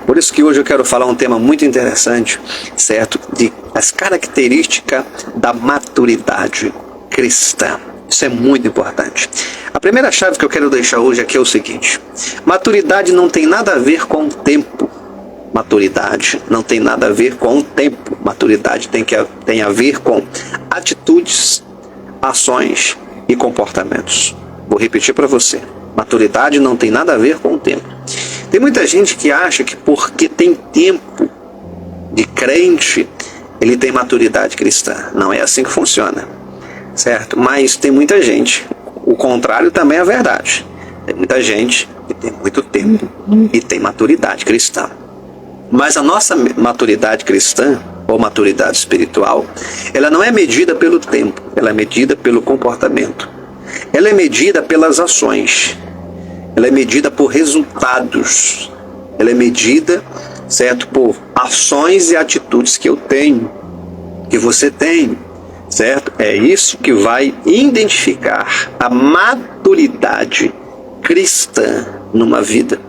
Por isso que hoje eu quero falar um tema muito interessante, certo? De as características da maturidade cristã. Isso é muito importante. A primeira chave que eu quero deixar hoje aqui é o seguinte: maturidade não tem nada a ver com o tempo. Maturidade não tem nada a ver com o tempo. Maturidade tem a ver com atitudes, ações e comportamentos. Vou repetir para você. Maturidade não tem nada a ver com o tempo. Tem muita gente que acha que porque tem tempo de crente, ele tem maturidade cristã. Não é assim que funciona, certo? Mas tem muita gente, o contrário também é verdade. Tem muita gente que tem muito tempo e tem maturidade cristã. Mas a nossa maturidade cristã, ou maturidade espiritual, ela não é medida pelo tempo, ela é medida pelo comportamento. Ela é medida pelas ações. Ela é medida por resultados. Ela é medida, certo, por ações e atitudes que eu tenho, que você tem, certo? É isso que vai identificar a maturidade cristã numa vida.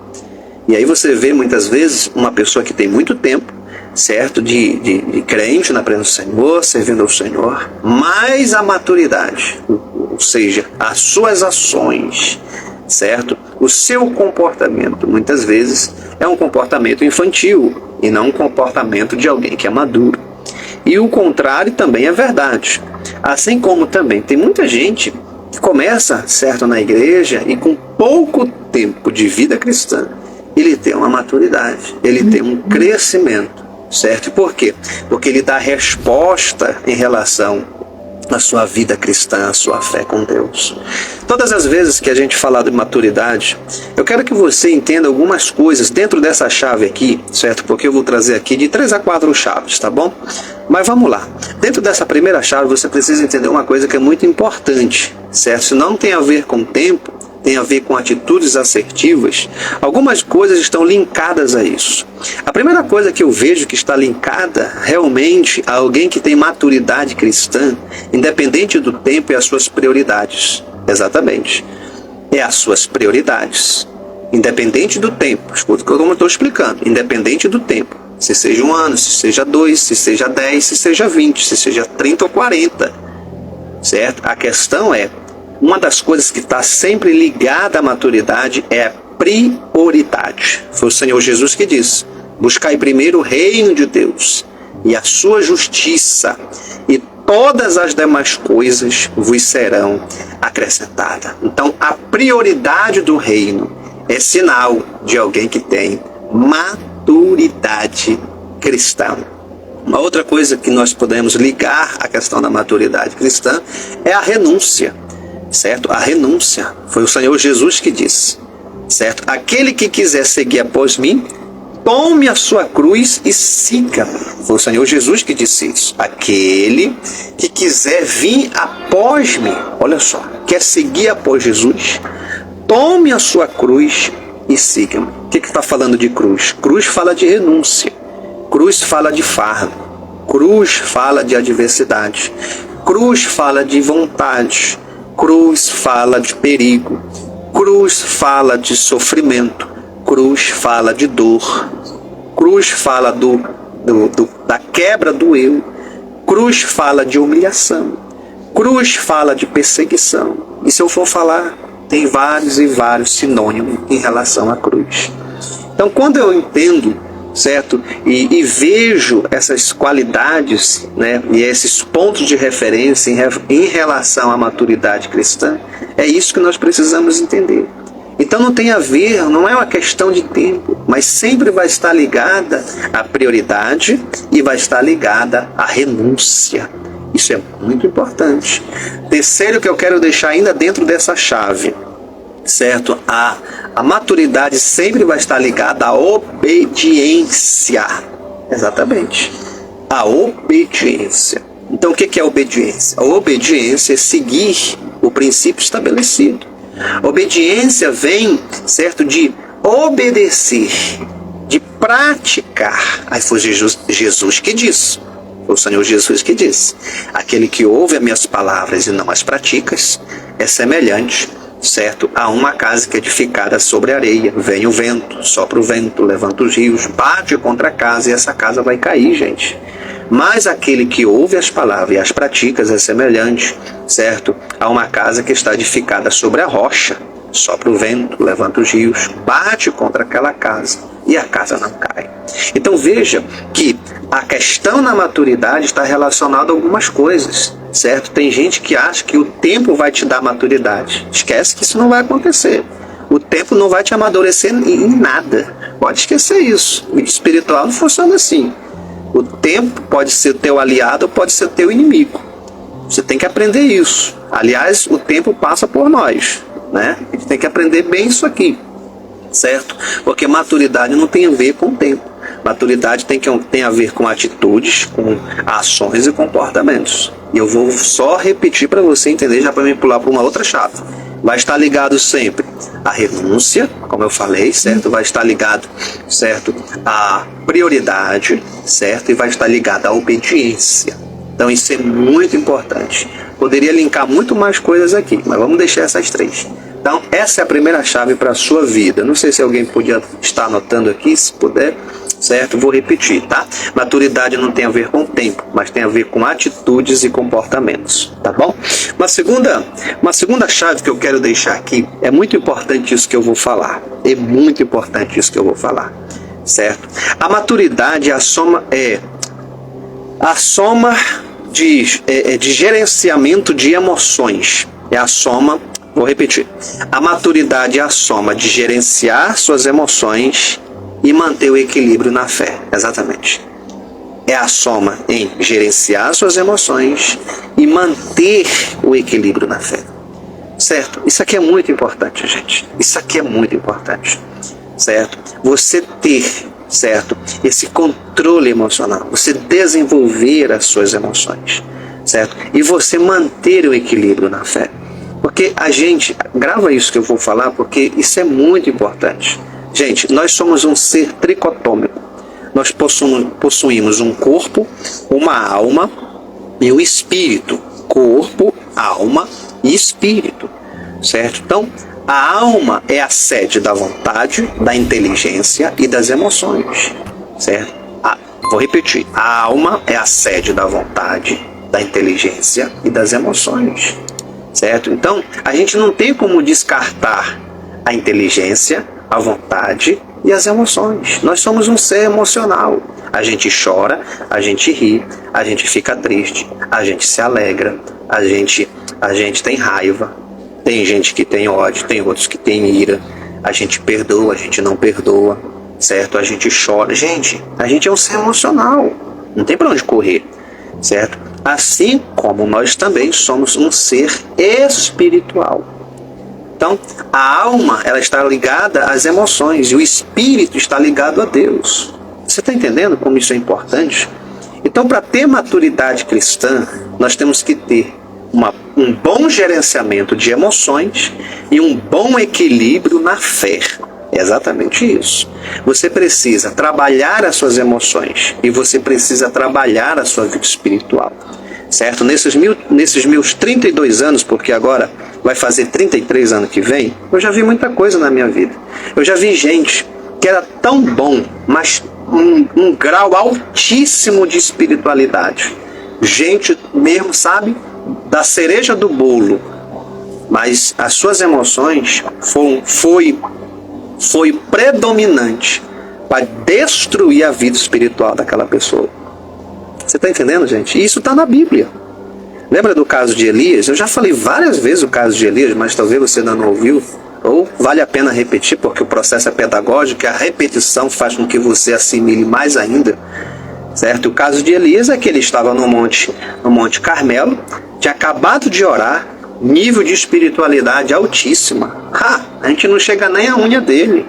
E aí você vê muitas vezes uma pessoa que tem muito tempo, certo, de crente na presença do Senhor, servindo ao Senhor, mas a maturidade, ou seja, as suas ações, certo, o seu comportamento, muitas vezes é um comportamento infantil e não um comportamento de alguém que é maduro. E o contrário também é verdade. Assim como também tem muita gente que começa, certo, na igreja e com pouco tempo de vida cristã, ele tem uma maturidade, ele tem um crescimento. Certo? Por quê? Porque ele dá resposta em relação à sua vida cristã, à sua fé com Deus. Todas as vezes que a gente falar de maturidade, eu quero que você entenda algumas coisas dentro dessa chave aqui, certo? Porque eu vou trazer aqui de 3 a 4 chaves, tá bom? Mas vamos lá. Dentro dessa primeira chave, você precisa entender uma coisa que é muito importante, certo? Se não tem a ver com tempo, tem a ver com atitudes assertivas, algumas coisas estão linkadas a isso. A primeira coisa que eu vejo que está linkada realmente a alguém que tem maturidade cristã, independente do tempo, é as suas prioridades. Exatamente. É as suas prioridades. Independente do tempo. Escuta como eu estou explicando. Independente do tempo. Se seja 1 ano, se seja 2, se seja 10, se seja 20, se seja 30 ou 40. Certo? A questão é, uma das coisas que está sempre ligada à maturidade é a prioridade. Foi o Senhor Jesus que disse: buscai primeiro o reino de Deus e a sua justiça, e todas as demais coisas vos serão acrescentadas. Então, a prioridade do reino é sinal de alguém que tem maturidade cristã. Uma outra coisa que nós podemos ligar à questão da maturidade cristã é a renúncia. Certo? A renúncia. Foi o Senhor Jesus que disse, certo? Aquele que quiser seguir após mim, tome a sua cruz e siga. Foi o Senhor Jesus que disse isso. Aquele que quiser vir após mim, olha só, quer seguir após Jesus, tome a sua cruz e siga-me. O que está falando de cruz? Cruz fala de renúncia. Cruz fala de fardo. Cruz fala de adversidade. Cruz fala de vontade. Cruz fala de perigo, cruz fala de sofrimento, cruz fala de dor, cruz fala da quebra do eu, cruz fala de humilhação, cruz fala de perseguição. E se eu for falar, tem vários e vários sinônimos em relação à cruz. Então, quando eu entendo, certo, e vejo essas qualidades, né, e esses pontos de referência em relação à maturidade cristã, é isso que nós precisamos entender. Então não tem a ver, não é uma questão de tempo, mas sempre vai estar ligada à prioridade e vai estar ligada à renúncia. Isso é muito importante. Terceiro que eu quero deixar ainda dentro dessa chave, certo? A maturidade sempre vai estar ligada à obediência. Exatamente. A obediência. Então o que é obediência? A obediência é seguir o princípio estabelecido. Obediência vem, certo, de obedecer, de praticar. Aí foi Jesus que disse. Foi o Senhor Jesus que disse: aquele que ouve as minhas palavras e não as pratica é semelhante, certo, a uma casa que é edificada sobre areia. Vem o vento, sopra o vento, levanta os rios, bate contra a casa e essa casa vai cair, gente. Mas aquele que ouve as palavras e as pratica é semelhante, certo, a uma casa que está edificada sobre a rocha. Sopra o vento, levanta os rios, bate contra aquela casa e a casa não cai. Então veja que a questão na maturidade está relacionada a algumas coisas, certo? Tem gente que acha que o tempo vai te dar maturidade. Esquece que isso não vai acontecer. O tempo não vai te amadurecer em nada. Pode esquecer isso. O espiritual não funciona assim. O tempo pode ser teu aliado ou pode ser teu inimigo. Você tem que aprender isso. Aliás, o tempo passa por nós, né? A gente tem que aprender bem isso aqui, certo? Porque maturidade não tem a ver com o tempo. Maturidade tem a ver com atitudes, com ações e comportamentos. E eu vou só repetir para você entender, já para me pular para uma outra chave. Vai estar ligado sempre à renúncia, como eu falei, certo? Vai estar ligado, certo, à prioridade, certo? E vai estar ligado à obediência. Então isso é muito importante. Poderia linkar muito mais coisas aqui, mas vamos deixar essas três. Então essa é a primeira chave para a sua vida. Não sei se alguém podia estar anotando aqui, se puder, certo? Vou repetir, tá? Maturidade não tem a ver com o tempo, mas tem a ver com atitudes e comportamentos, tá bom? Uma segunda chave que eu quero deixar aqui, é muito importante isso que eu vou falar. É muito importante isso que eu vou falar, certo? A maturidade é a soma de gerenciamento de emoções. É a soma, vou repetir. A maturidade é a soma de gerenciar suas emoções e manter o equilíbrio na fé. Exatamente. É a soma em gerenciar suas emoções e manter o equilíbrio na fé. Certo? Isso aqui é muito importante, gente. Isso aqui é muito importante. Certo? Você ter, certo, esse controle emocional, você desenvolver as suas emoções, certo? E você manter o equilíbrio na fé. Porque a gente, grava isso que eu vou falar, porque isso é muito importante. Gente, nós somos um ser tricotômico. Nós possuímos um corpo, uma alma e um espírito. Corpo, alma e espírito, certo? Então, a alma é a sede da vontade, da inteligência e das emoções, certo? Vou repetir. A alma é a sede da vontade, da inteligência e das emoções, certo? Então, a gente não tem como descartar a inteligência, a vontade e as emoções. Nós somos um ser emocional. A gente chora, a gente ri, a gente fica triste, a gente se alegra, a gente tem raiva. Tem gente que tem ódio, tem outros que tem ira. A gente perdoa, a gente não perdoa, certo? A gente chora. Gente, a gente é um ser emocional. Não tem para onde correr, certo? Assim como nós também somos um ser espiritual. Então, a alma, ela está ligada às emoções e o espírito está ligado a Deus. Você está entendendo como isso é importante? Então, para ter maturidade cristã, nós temos que ter um bom gerenciamento de emoções e um bom equilíbrio na fé. É exatamente isso. Você precisa trabalhar as suas emoções e você precisa trabalhar a sua vida espiritual. Certo? Nesses meus 32 anos, porque agora vai fazer 33 anos que vem, eu já vi muita coisa na minha vida. Eu já vi gente que era tão bom, mas um grau altíssimo de espiritualidade. Gente mesmo, sabe, da cereja do bolo. Mas as suas emoções foi predominante para destruir a vida espiritual daquela pessoa. Você está entendendo, gente? E isso está na Bíblia. Lembra do caso de Elias? Eu já falei várias vezes o caso de Elias, mas talvez você ainda não ouviu. Ou vale a pena repetir, porque o processo é pedagógico e a repetição faz com que você assimile mais ainda. Certo? O caso de Elias é que ele estava no Monte Carmelo, tinha acabado de orar, nível de espiritualidade altíssima. A gente não chega nem à unha dele.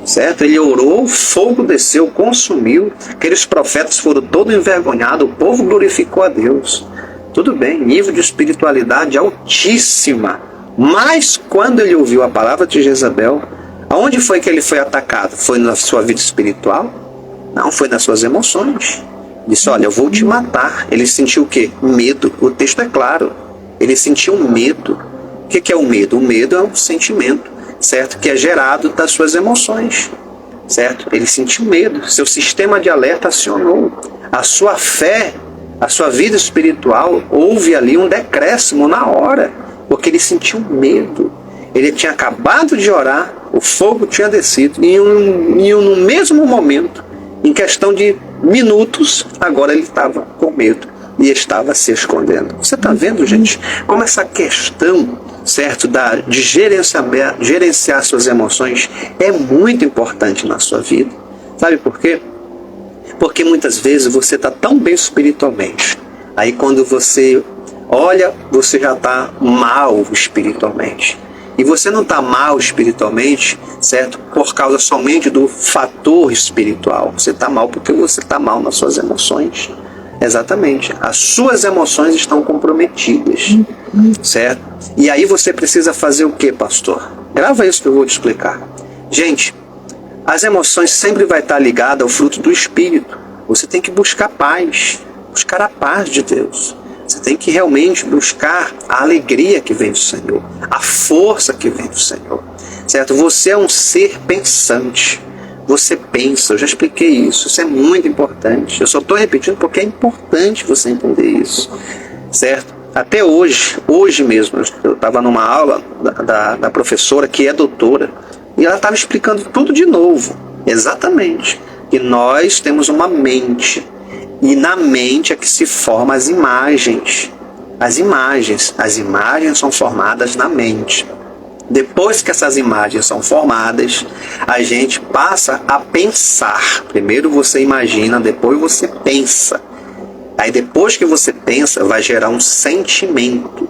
Certo? Ele orou, o fogo desceu, consumiu, aqueles profetas foram todos envergonhados, o povo glorificou a Deus. Tudo bem, nível de espiritualidade altíssima. Mas quando ele ouviu a palavra de Jezabel, aonde foi que ele foi atacado? Foi na sua vida espiritual? Não, foi nas suas emoções. Disse, olha, eu vou te matar. Ele sentiu o quê? Medo. O texto é claro. Ele sentiu medo. O que é o medo? O medo é um sentimento, certo? Que é gerado das suas emoções, certo? Ele sentiu medo, seu sistema de alerta acionou. A sua fé, a sua vida espiritual, houve ali um decréscimo na hora, porque ele sentiu medo. Ele tinha acabado de orar, o fogo tinha descido, e no mesmo momento, em questão de minutos, agora ele estava com medo e estava se escondendo. Você está vendo, gente, como essa questão, certo, de gerenciar suas emoções é muito importante na sua vida. Sabe por quê? Porque muitas vezes você está tão bem espiritualmente, aí quando você olha, você já está mal espiritualmente. E você não está mal espiritualmente, certo? Por causa somente do fator espiritual. Você está mal porque você está mal nas suas emoções. Exatamente. As suas emoções estão comprometidas, certo? E aí você precisa fazer o que, pastor? Grava isso que eu vou te explicar. Gente, as emoções sempre vai estar ligadas ao fruto do Espírito. Você tem que buscar paz, buscar a paz de Deus. Você tem que realmente buscar a alegria que vem do Senhor, a força que vem do Senhor, certo? Você é um ser pensante, você pensa, eu já expliquei isso é muito importante, eu só estou repetindo porque é importante você entender isso, certo? Até hoje mesmo, eu estava numa aula da professora que é doutora, e ela estava explicando tudo de novo, exatamente, que nós temos uma mente, e na mente é que se formam as imagens. As imagens são formadas na mente. Depois que essas imagens são formadas, a gente passa a pensar. Primeiro você imagina, depois você pensa. Aí depois que você pensa, vai gerar um sentimento.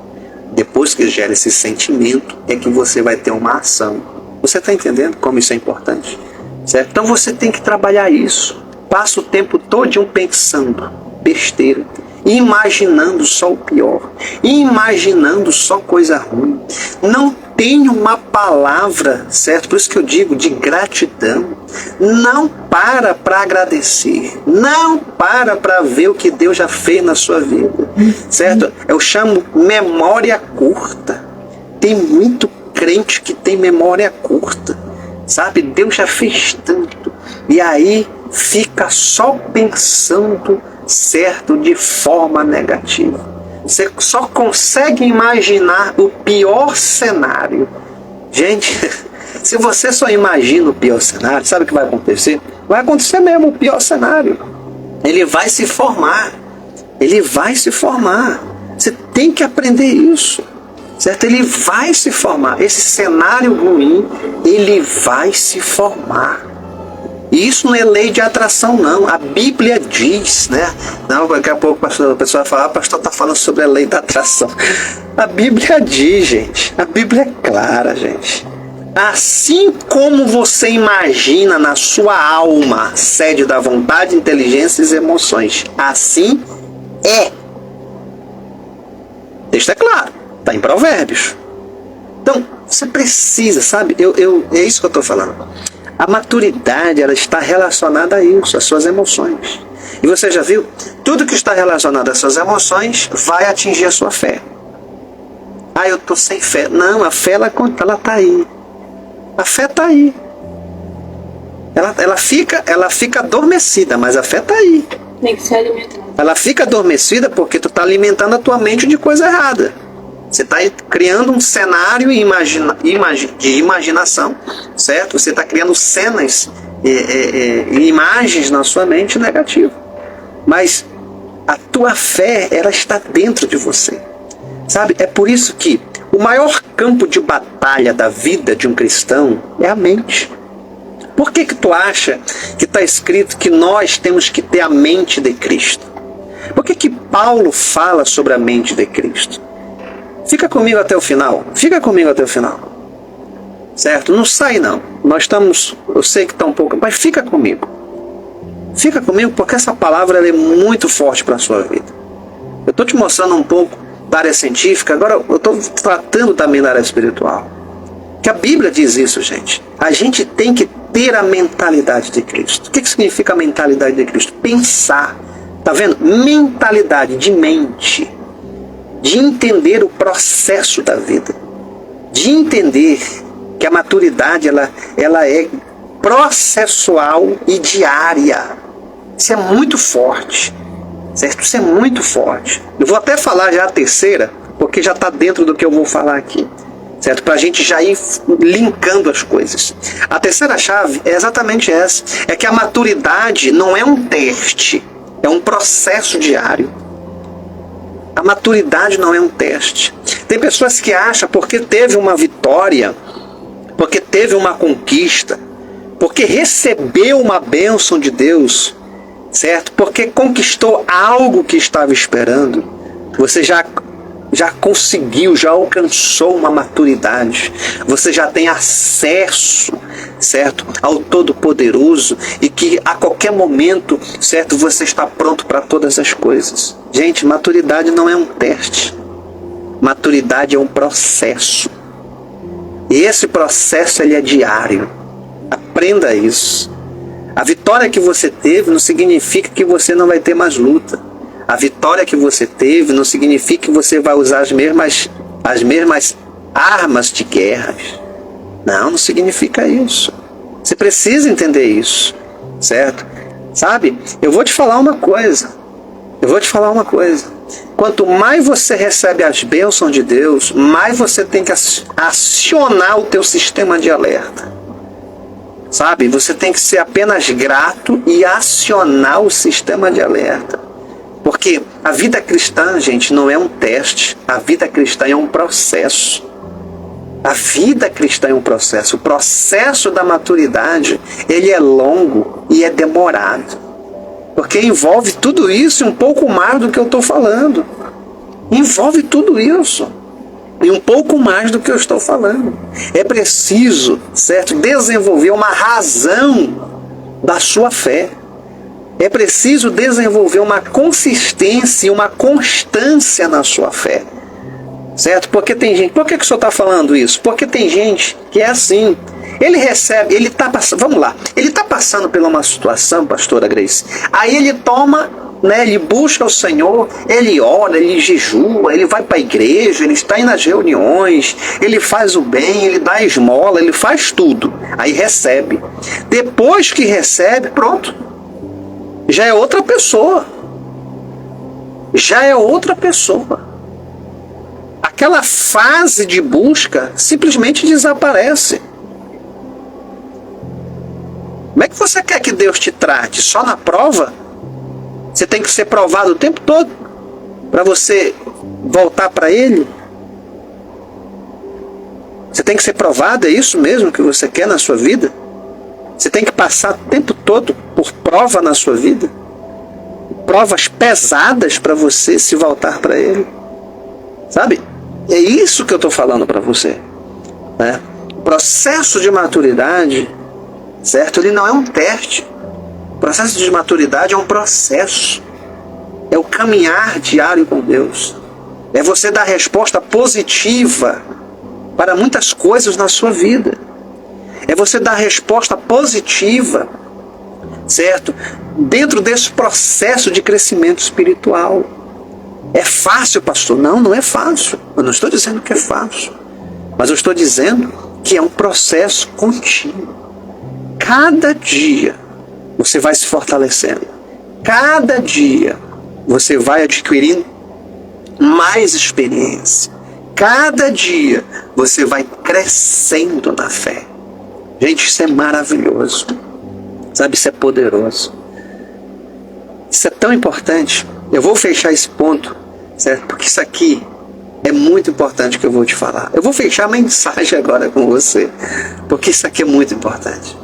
Depois que gera esse sentimento, é que você vai ter uma ação. Você está entendendo como isso é importante? Certo? Então você tem que trabalhar isso. Passa o tempo todo pensando besteira, imaginando só o pior, imaginando só coisa ruim. Não tem uma palavra, certo? Por isso que eu digo de gratidão. Não para agradecer, não para ver o que Deus já fez na sua vida, certo? Eu chamo memória curta. Tem muito crente que tem memória curta, sabe? Deus já fez tanto. E aí fica só pensando, certo, de forma negativa. Você só consegue imaginar o pior cenário. Gente, se você só imagina o pior cenário, sabe o que vai acontecer? Vai acontecer mesmo o pior cenário. Ele vai se formar. Ele vai se formar. Você tem que aprender isso, certo? Ele vai se formar. Esse cenário ruim, ele vai se formar. E isso não é lei de atração, não. A Bíblia diz, né? Não, daqui a pouco a pessoa vai falar, pastor está falando sobre a lei da atração. A Bíblia diz, gente. A Bíblia é clara, gente. Assim como você imagina na sua alma, sede da vontade, inteligência e emoções, assim é. Isso é claro. Está em Provérbios. Então, você precisa, sabe? É isso que eu estou falando. A maturidade, ela está relacionada a isso, às suas emoções. E você já viu? Tudo que está relacionado às suas emoções vai atingir a sua fé. Ah, eu estou sem fé. Não, a fé, ela está aí. A fé está aí. Ela fica adormecida, mas a fé está aí. Tem que se alimentar. Ela fica adormecida porque tu está alimentando a tua mente de coisa errada. Você está criando um cenário de imaginação, certo? Você está criando cenas e imagens na sua mente negativa. Mas a tua fé, ela está dentro de você. Sabe? É por isso que o maior campo de batalha da vida de um cristão é a mente. Por que tu acha que está escrito que nós temos que ter a mente de Cristo? Por que Paulo fala sobre a mente de Cristo? Fica comigo até o final. Fica comigo até o final. Certo? Não sai não. Nós estamos... Eu sei que está um pouco... Mas fica comigo. Fica comigo porque essa palavra ela é muito forte para a sua vida. Eu estou te mostrando um pouco da área científica. Agora eu estou tratando também da área espiritual. Que a Bíblia diz isso, gente. A gente tem que ter a mentalidade de Cristo. O que significa a mentalidade de Cristo? Pensar. Tá vendo? Mentalidade de mente. De entender o processo da vida. de entender que a maturidade ela é processual e diária. Isso é muito forte, certo? Isso é muito forte. Eu vou até falar já a terceira, porque já está dentro do que eu vou falar aqui, certo? Para a gente já ir linkando as coisas. A terceira chave é exatamente essa, é que a maturidade não é um teste, é um processo diário. A maturidade não é um teste. Tem pessoas que acham porque teve uma vitória, porque teve uma conquista, porque recebeu uma bênção de Deus, certo? Porque conquistou algo que estava esperando, você já conseguiu, já alcançou uma maturidade, você já tem acesso, certo, ao Todo-Poderoso, e que a qualquer momento, certo, você está pronto para todas as coisas. Gente, maturidade não é um teste, maturidade é um processo, e esse processo ele é diário. Aprenda isso. A vitória que você teve não significa que você não vai ter mais luta. A vitória que você teve não significa que você vai usar as mesmas armas de guerra. Não significa isso. Você precisa entender isso, certo? Sabe? Eu vou te falar uma coisa. Quanto mais você recebe as bênçãos de Deus, mais você tem que acionar o teu sistema de alerta. Sabe? Você tem que ser apenas grato e acionar o sistema de alerta. Porque a vida cristã, gente, não é um teste. A vida cristã é um processo. A vida cristã é um processo. O processo da maturidade, ele é longo e é demorado. Porque envolve tudo isso e um pouco mais do que eu estou falando. Envolve tudo isso. E um pouco mais do que eu estou falando. É preciso, certo, desenvolver uma razão da sua fé. É preciso desenvolver uma consistência e uma constância na sua fé. Certo? Porque tem gente... Por que o senhor está falando isso? Porque tem gente que é assim. Ele recebe, ele está passando... Vamos lá. Ele está passando por uma situação, pastora Grace. Aí ele toma... Ele busca o Senhor, ele ora, ele jejua, ele vai para a igreja, ele está aí nas reuniões, ele faz o bem, ele dá a esmola, ele faz tudo. Aí recebe. Depois que recebe, pronto. Já é outra pessoa. Já é outra pessoa. Aquela fase de busca simplesmente desaparece. Como é que você quer que Deus te trate? Só na prova? Você tem que ser provado o tempo todo para você voltar para Ele? Você tem que ser provado, é isso mesmo que você quer na sua vida? Você tem que passar o tempo todo por prova na sua vida? Provas pesadas para você se voltar para Ele? Sabe? É isso que eu estou falando para você. Né? O processo de maturidade, certo? Ele não é um teste. O processo de maturidade é um processo. É o caminhar diário com Deus. É você dar resposta positiva para muitas coisas na sua vida. É você dar resposta positiva, certo? Dentro desse processo de crescimento espiritual. É fácil, pastor? Não, não é fácil. Eu não estou dizendo que é fácil. Mas eu estou dizendo que é um processo contínuo. Cada dia você vai se fortalecendo. Cada dia você vai adquirindo mais experiência. Cada dia você vai crescendo na fé. Gente, isso é maravilhoso. Sabe, isso é poderoso. Isso é tão importante. Eu vou fechar esse ponto, certo? Porque isso aqui é muito importante que eu vou te falar. Eu vou fechar a mensagem agora com você, porque isso aqui é muito importante.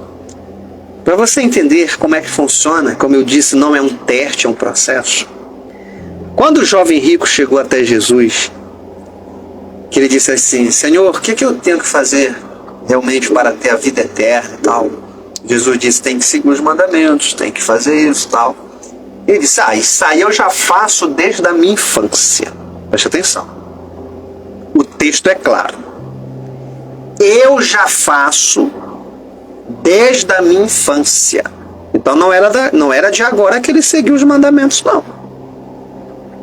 Para você entender como é que funciona, como eu disse, não é um teste, é um processo. Quando o jovem rico chegou até Jesus, que ele disse assim: Senhor, o que eu tenho que fazer realmente para ter a vida eterna e tal? Jesus disse: tem que seguir os mandamentos, tem que fazer isso e tal. Ele disse: isso aí eu já faço desde a minha infância. Preste atenção. O texto é claro. Eu já faço desde a minha infância. Então não era de agora que ele seguiu os mandamentos, não.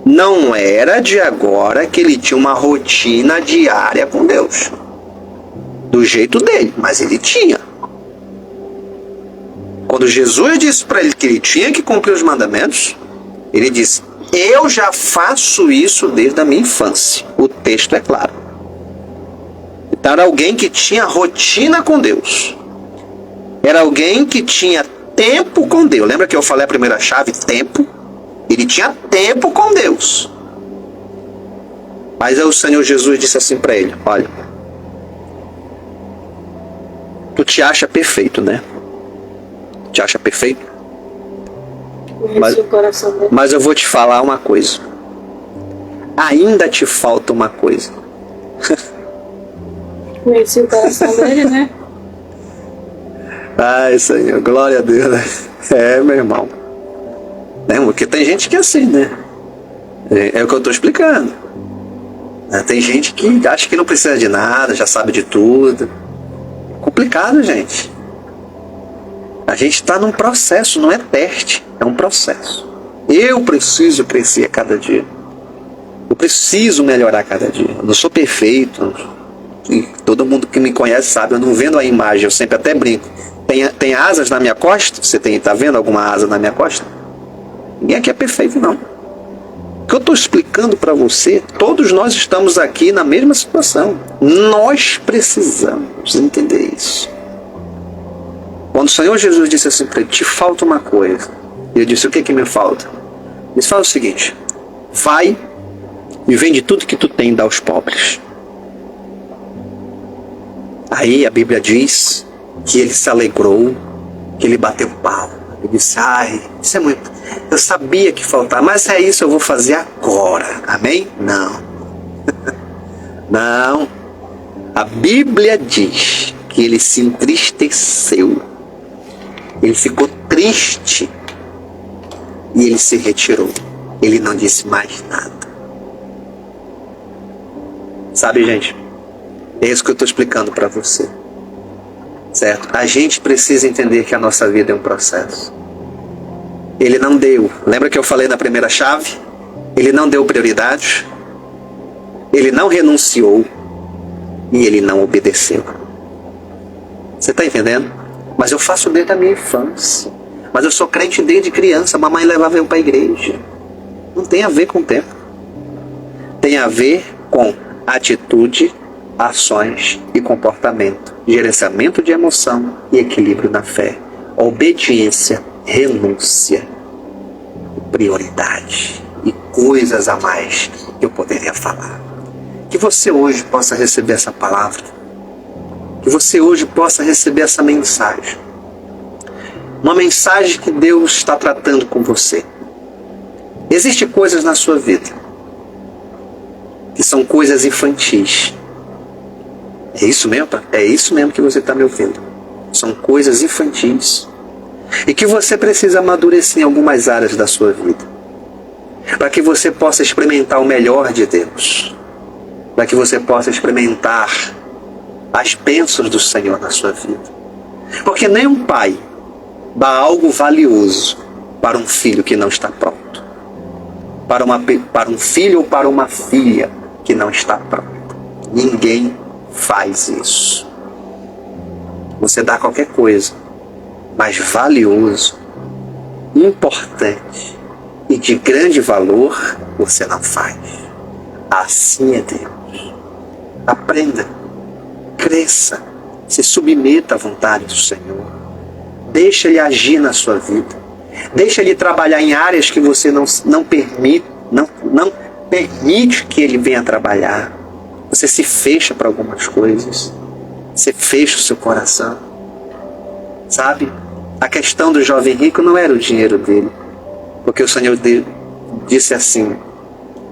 Não era de agora que ele tinha uma rotina diária com Deus. do jeito dele, mas ele tinha. Quando Jesus disse para ele que ele tinha que cumprir os mandamentos, ele disse: eu já faço isso desde a minha infância. O texto é claro. Então era alguém que tinha rotina com Deus. Era alguém que tinha tempo com Deus. Lembra que eu falei a primeira chave? Tempo. Ele tinha tempo com Deus. Mas aí o Senhor Jesus disse assim para ele: olha, tu te acha perfeito, né? Te acha perfeito? Mas eu vou te falar uma coisa. Ainda te falta uma coisa. Conheci o coração dele, né? Ai, Senhor, glória a Deus, né? É, meu irmão. Porque tem gente que é assim, né? É o que eu estou explicando. Tem gente que acha que não precisa de nada, já sabe de tudo. Complicado, gente. A gente está num processo, não é teste, é um processo. Eu preciso crescer a cada dia. Eu preciso melhorar a cada dia. Eu não sou perfeito. E todo mundo que me conhece sabe, eu não vendo a imagem, eu sempre até brinco. Tem asas na minha costa? Você tá vendo alguma asa na minha costa? Ninguém aqui é perfeito, não. O que eu estou explicando para você, todos nós estamos aqui na mesma situação. Nós precisamos entender isso. Quando o Senhor Jesus disse assim para ele: te falta uma coisa. E ele disse: o que me falta? Ele fala o seguinte: vai e vende tudo que tu tem e dá aos pobres. Aí a Bíblia diz que ele se alegrou, que ele bateu pau. Ele disse: ai, isso é muito... eu sabia que faltava, mas é isso, eu vou fazer agora. Amém? Não. Não. A Bíblia diz que ele se entristeceu. Ele ficou triste. E ele se retirou. Ele não disse mais nada. Sabe, gente? É isso que eu estou explicando para você. Certo? A gente precisa entender que a nossa vida é um processo. Ele não deu. Lembra que eu falei na primeira chave? Ele não deu prioridade. Ele não renunciou. E ele não obedeceu. Você está entendendo? Mas eu faço desde a minha infância. Mas eu sou crente desde criança. Mamãe levava eu para a igreja. Não tem a ver com o tempo. Tem a ver com atitude, ações e comportamento. Gerenciamento de emoção e equilíbrio na fé. Obediência, renúncia, prioridade e coisas a mais que eu poderia falar. Que você hoje possa receber essa palavra. Que você hoje possa receber essa mensagem. Uma mensagem que Deus está tratando com você. Existem coisas na sua vida que são coisas infantis. É isso mesmo? É isso mesmo que você está me ouvindo. São coisas infantis. E que você precisa amadurecer em algumas áreas da sua vida. Para que você possa experimentar o melhor de Deus. Para que você possa experimentar as bênçãos do Senhor na sua vida. Porque nenhum pai dá algo valioso para um filho que não está pronto. Para um filho ou para uma filha que não está pronto. Ninguém faz isso. Você dá qualquer coisa, mas valioso, importante e de grande valor, você não faz. Assim é Deus. Aprenda, cresça, se submeta à vontade do Senhor. Deixa Ele agir na sua vida. Deixa Ele trabalhar em áreas que você não permite que Ele venha trabalhar. Você se fecha para algumas coisas. Você fecha o seu coração. Sabe? A questão do jovem rico não era o dinheiro dele. Porque o Senhor disse assim: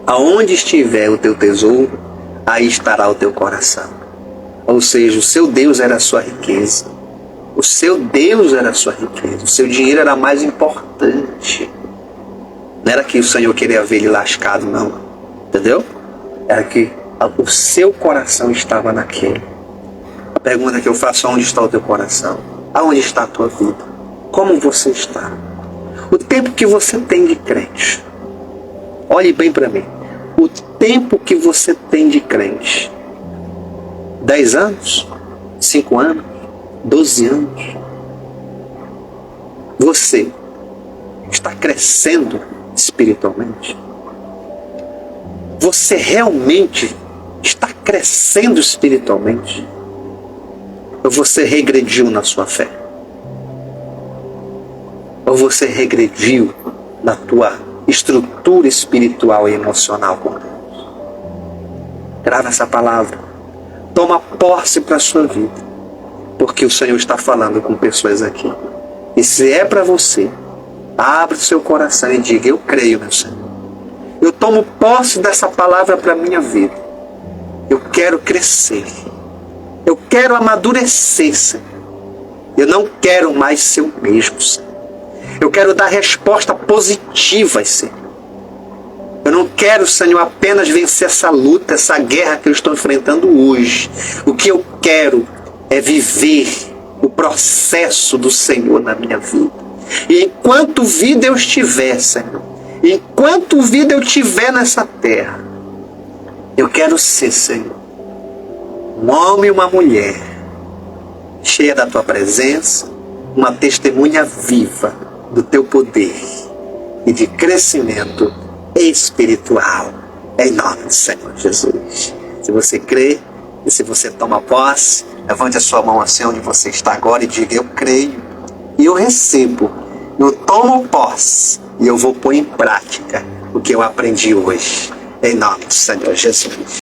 aonde estiver o teu tesouro, aí estará o teu coração. Ou seja, o seu Deus era a sua riqueza. O seu Deus era a sua riqueza. O seu dinheiro era mais importante. Não era que o Senhor queria ver ele lascado, não. Entendeu? Era que o seu coração estava naquele. A pergunta que eu faço: aonde está o teu coração? Aonde está a tua vida? Como você está? O tempo que você tem de crente. Olhe bem para mim. O tempo que você tem de crente. 10 anos? 5 anos? 12 anos? Você está crescendo espiritualmente? Você realmente está crescendo espiritualmente? Ou você regrediu na sua fé? Ou você regrediu na tua estrutura espiritual e emocional com Deus? Grava essa palavra. Toma posse para a sua vida. Porque o Senhor está falando com pessoas aqui. E se é para você, abre o seu coração e diga: eu creio, meu Senhor. Eu tomo posse dessa palavra para a minha vida. Eu quero crescer. Eu quero amadurecer, Senhor. Eu não quero mais ser o mesmo, Senhor. Eu quero dar resposta positiva, Senhor. Eu não quero, Senhor, apenas vencer essa luta, essa guerra que eu estou enfrentando hoje. O que eu quero é viver o processo do Senhor na minha vida. E enquanto vida eu estiver, Senhor, enquanto vida eu estiver nessa terra, eu quero ser, Senhor, um homem e uma mulher cheia da tua presença, uma testemunha viva do teu poder e de crescimento espiritual, em nome do Senhor Jesus. Se você crê e se você toma posse, levante a sua mão assim onde você está agora e diga: eu creio e eu recebo, eu tomo posse e eu vou pôr em prática o que eu aprendi hoje, em nome do Senhor Jesus.